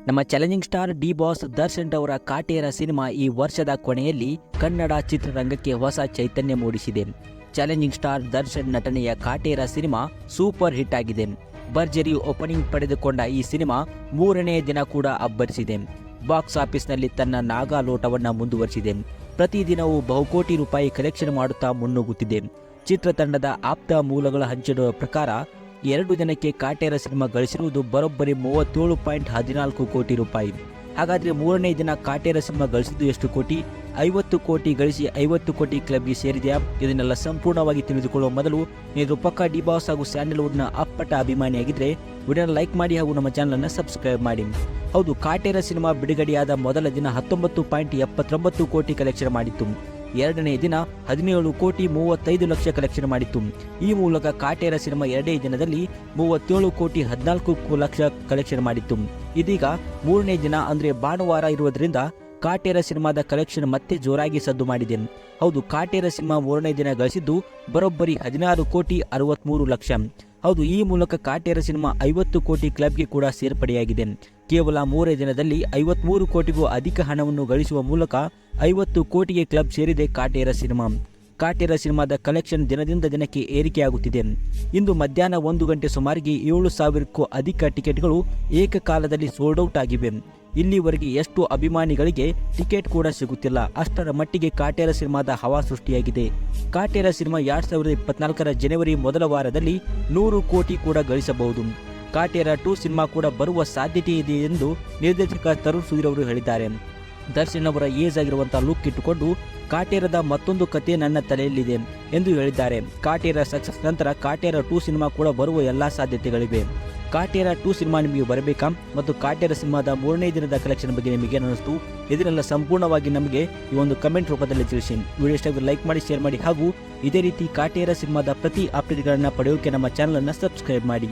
ನಮ್ಮ challenging star D boss Darshan ಅವರ Kaatera cinema ಈ ವರ್ಷದ ಕೊನೆಯಲ್ಲಿ ಕನ್ನಡ ಚಿತ್ರರಂಗಕ್ಕೆ ಹೊಸ ಚೈತನ್ಯ ಮೂಡಿಸಿದೆ. ಚಾಲೆಂಜಿಂಗ್ ಸ್ಟಾರ್ ದರ್ಶನ್ ನಟನೆಯ ಕಾಟೇರ ಸಿನಿಮಾ ಸೂಪರ್ ಹಿಟ್ ಆಗಿದೆ. ಭರ್ಜರಿ ಓಪನಿಂಗ್ ಪಡೆದುಕೊಂಡ ಈ ಸಿನಿಮಾ ಮೂರನೇ ದಿನ ಕೂಡ ಅಬ್ಬರಿಸಿದೆ. ಬಾಕ್ಸ್ ಆಫೀಸ್ನಲ್ಲಿ ತನ್ನ ನಾಗಾಲೋಟವನ್ನು ಮುಂದುವರಿಸಿದೆ. ಪ್ರತಿದಿನವೂ ಬಹುಕೋಟಿ ರೂಪಾಯಿ ಕಲೆಕ್ಷನ್ ಮಾಡುತ್ತಾ ಮುನ್ನುಗ್ಗುತ್ತಿದೆ. ಚಿತ್ರತಂಡದ ಆಪ್ತ ಮೂಲಗಳ ಹಂಚಿರುವ ಪ್ರಕಾರ 2 ದಿನಕ್ಕೆ ಕಾಟೇರ ಸಿನಿಮಾ ಗಳಿಸಿರುವುದು ಬರೋಬ್ಬರಿ 37.14 ಕೋಟಿ ರೂಪಾಯಿ. ಹಾಗಾದರೆ ಮೂರನೇ ದಿನ ಕಾಟೇರ ಸಿನಿಮಾ ಗಳಿಸಿದ್ದು ಎಷ್ಟು ಕೋಟಿ? 50 ಕೋಟಿ ಗಳಿಸಿ 50 ಕೋಟಿ ಕ್ಲಬ್ಗೆ ಸೇರಿದೆಯಾ? ಇದನ್ನೆಲ್ಲ ಸಂಪೂರ್ಣವಾಗಿ ತಿಳಿದುಕೊಳ್ಳುವ ಮೊದಲು ನೀವು ಪಕ್ಕಾ ಡಿ ಬಾಸ್ ಹಾಗೂ ಸ್ಯಾಂಡಲ್ವುಡ್ನ ಅಪ್ಪಟ ಅಭಿಮಾನಿಯಾಗಿದ್ದರೆ ವಿಡಿಯೋನ ಲೈಕ್ ಮಾಡಿ ಹಾಗೂ ನಮ್ಮ ಚಾನಲನ್ನು ಸಬ್ಸ್ಕ್ರೈಬ್ ಮಾಡಿ. ಹೌದು, ಕಾಟೇರ ಸಿನಿಮಾ ಬಿಡುಗಡೆಯಾದ ಮೊದಲ ದಿನ 19.79 ಕೋಟಿ ಕಲೆಕ್ಷನ್ ಮಾಡಿತ್ತು. ಎರಡನೇ ದಿನ 17 ಕೋಟಿ 35 ಲಕ್ಷ ಕಲೆಕ್ಷನ್ ಮಾಡಿತ್ತು. ಈ ಮೂಲಕ ಕಾಟೇರ ಸಿನಿಮಾ ಎರಡನೇ ದಿನದಲ್ಲಿ 37 ಕೋಟಿ 14 ಲಕ್ಷ ಕಲೆಕ್ಷನ್ ಮಾಡಿತ್ತು. ಇದೀಗ ಮೂರನೇ ದಿನ ಅಂದರೆ ಭಾನುವಾರ ಇರುವುದರಿಂದ ಕಾಟೇರ ಸಿನಿಮಾದ ಕಲೆಕ್ಷನ್ ಮತ್ತೆ ಜೋರಾಗಿ ಸದ್ದು ಮಾಡಿದೆ. ಹೌದು, ಕಾಟೇರ ಸಿನಿಮಾ ಮೂರನೇ ದಿನ ಗಳಿಸಿದ್ದು ಬರೋಬ್ಬರಿ 16 ಕೋಟಿ 63 ಲಕ್ಷ. ಹೌದು, ಈ ಮೂಲಕ ಕಾಟೇರ ಸಿನಿಮಾ 50 ಕೋಟಿ ಕ್ಲಬ್ಗೆ ಕೂಡ ಸೇರ್ಪಡೆಯಾಗಿದೆ. ಕೇವಲ 3 ದಿನದಲ್ಲಿ 53 ಕೋಟಿಗೂ ಅಧಿಕ ಹಣವನ್ನು ಗಳಿಸುವ ಮೂಲಕ 50 ಕೋಟಿಗೆ ಕ್ಲಬ್ ಸೇರಿದೆ ಕಾಟೇರ ಸಿನಿಮಾ. ಕಾಟೇರ ಸಿನಿಮಾದ ಕಲೆಕ್ಷನ್ ದಿನದಿಂದ ದಿನಕ್ಕೆ ಏರಿಕೆಯಾಗುತ್ತಿದೆ. ಇಂದು ಮಧ್ಯಾಹ್ನ 1 ಗಂಟೆ ಸುಮಾರಿಗೆ 7,000ಕ್ಕೂ ಅಧಿಕ ಟಿಕೆಟ್ಗಳು ಏಕಕಾಲದಲ್ಲಿ ಸೋಲ್ಡ್ ಔಟ್ ಆಗಿವೆ. ಇಲ್ಲಿವರೆಗೆ ಎಷ್ಟು ಅಭಿಮಾನಿಗಳಿಗೆ ಟಿಕೆಟ್ ಕೂಡ ಸಿಗುತ್ತಿಲ್ಲ, ಅಷ್ಟರ ಮಟ್ಟಿಗೆ ಕಾಟೇರ ಸಿನಿಮಾದ ಹವಾ ಸೃಷ್ಟಿಯಾಗಿದೆ. ಕಾಟೇರ ಸಿನಿಮಾ 2024ರ ಜನವರಿ ಮೊದಲ ವಾರದಲ್ಲಿ 100 ಕೋಟಿ ಕೂಡ ಗಳಿಸಬಹುದು. ಕಾಟೇರ 2 ಸಿನಿಮಾ ಕೂಡ ಬರುವ ಸಾಧ್ಯತೆ ಇದೆ ಎಂದು ನಿರ್ದೇಶಕ ತರುಣ್ ಸುಧೀರ್ ಅವರು ಹೇಳಿದ್ದಾರೆ. ದರ್ಶನ್ ಅವರ ಏಜ್ ಆಗಿರುವಂತಹ ಲುಕ್ ಇಟ್ಟುಕೊಂಡು ಕಾಟೇರದ ಮತ್ತೊಂದು ಕತೆ ನನ್ನ ತಲೆಯಲ್ಲಿದೆ ಎಂದು ಹೇಳಿದ್ದಾರೆ. ಕಾಟೇರ ಸಕ್ಸಸ್ ನಂತರ ಕಾಟೇರ 2 ಸಿನಿಮಾ ಕೂಡ ಬರುವ ಎಲ್ಲಾ ಸಾಧ್ಯತೆಗಳಿವೆ. ಕಾಟೇರ 2 ಸಿನಿಮಾ ನಿಮಗೆ ಬರಬೇಕಾ ಮತ್ತು ಕಾಟೇರ ಸಿನಿಮಾದ ಮೂರನೇ ದಿನದ ಕಲೆಕ್ಷನ್ ಬಗ್ಗೆ ನಿಮಗೆ ಅನಿಸ್ತು? ಇದನ್ನೆಲ್ಲ ಸಂಪೂರ್ಣವಾಗಿ ನಮಗೆ ಈ ಒಂದು ಕಮೆಂಟ್ ರೂಪದಲ್ಲಿ ತಿಳಿಸಿ. ವಿಡಿಯೋ ಇಷ್ಟ ಲೈಕ್ ಮಾಡಿ, ಶೇರ್ ಮಾಡಿ ಹಾಗೂ ಇದೇ ರೀತಿ ಕಾಟೇರ ಸಿನಿಮಾದ ಪ್ರತಿ ಅಪ್ಡೇಟ್ಗಳನ್ನು ಪಡೆಯೋಕೆ ನಮ್ಮ ಚಾನಲನ್ನು ಸಬ್ಸ್ಕ್ರೈಬ್ ಮಾಡಿ.